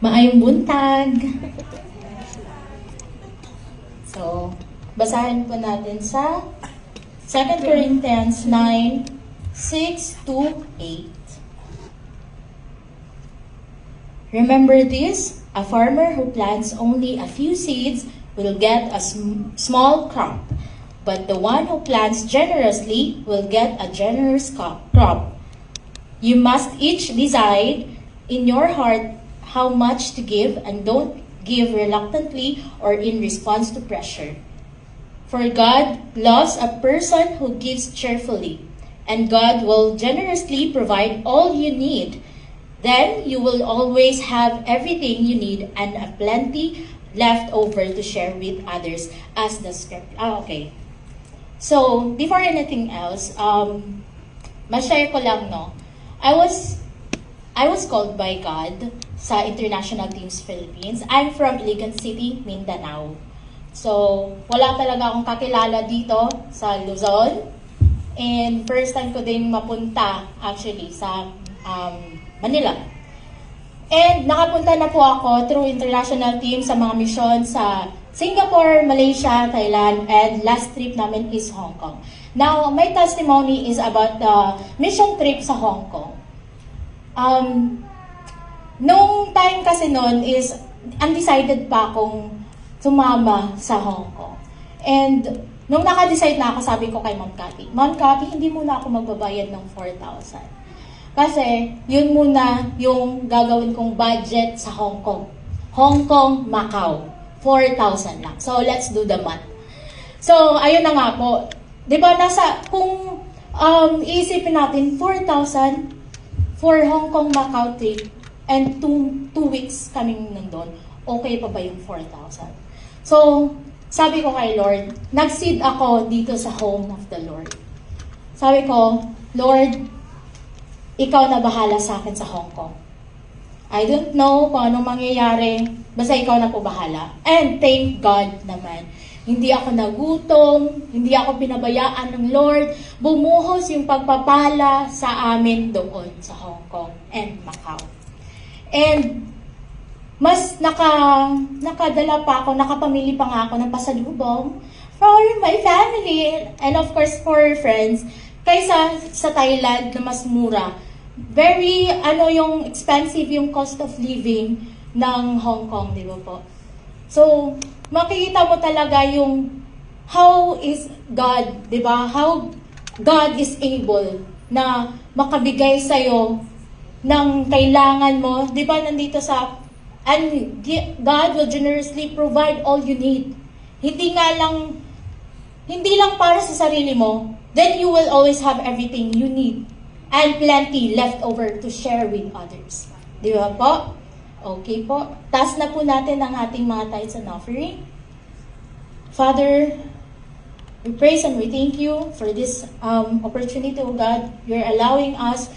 Maayong buntag. So, basahin po natin sa 2 Corinthians 9, 6 to 8. Remember this, a farmer who plants only a few seeds will get a small crop, but the one who plants generously will get a generous crop. You must each decide in your heart how much to give, and don't give reluctantly or in response to pressure. For God loves a person who gives cheerfully, and God will generously provide all you need. Then you will always have everything you need and a plenty left over to share with others, as the script. Okay. So, before anything else, ma-share ko lang, no? I was called by God sa International Teams Philippines. I'm from Iligan City, Mindanao. So, wala talaga akong kakilala dito sa Luzon. And first time ko din mapunta actually sa Manila. And nakapunta na po ako through international team sa mga misyon sa Singapore, Malaysia, Thailand, and last trip namin is Hong Kong. Now, my testimony is about the mission trip sa Hong Kong. Nung time kasi noon is undecided pa akong sumama sa Hong Kong. And nung naka-decide na ako, sabi ko kay Ma'am Cathy, Ma'am Cathy, hindi muna ako magbabayad ng 4,000. Kasi yun muna yung gagawin kong budget sa Hong Kong. Hong Kong, Macau. 4,000 lang. So, let's do the math. So, ayun na nga po. Diba, kung iisipin natin, 4,000 for Hong Kong, Macau trip, and 2 weeks kaming nandun, okay pa ba yung 4,000? So, sabi ko kay Lord, nag-seed ako dito sa home of the Lord. Sabi ko, Lord, ikaw na bahala sa akin sa Hong Kong. I don't know kung anong mangyayari, basta ikaw na po bahala. And thank God naman, hindi ako nagutom, hindi ako pinabayaan ng Lord, bumuhos yung pagpapala sa amin doon sa Hong Kong and Macau. And mas nakadala pa ako, nakapamili pa nga ako ng pasalubong for my family and of course for friends, kaysa sa Thailand na mas mura. Very, yung expensive yung cost of living ng Hong Kong, di ba po? So, makikita mo talaga yung how is God, di ba? How God is able na makabigay sa'yo ng kailangan mo. Di ba nandito sa, and God will generously provide all you need. Hindi lang para sa sarili mo, then you will always have everything you need and plenty left over to share with others. Di ba po? Okay po. Taas na po natin ang ating mga tithes and offering. Father, we praise and we thank you for this opportunity, O God. You're allowing us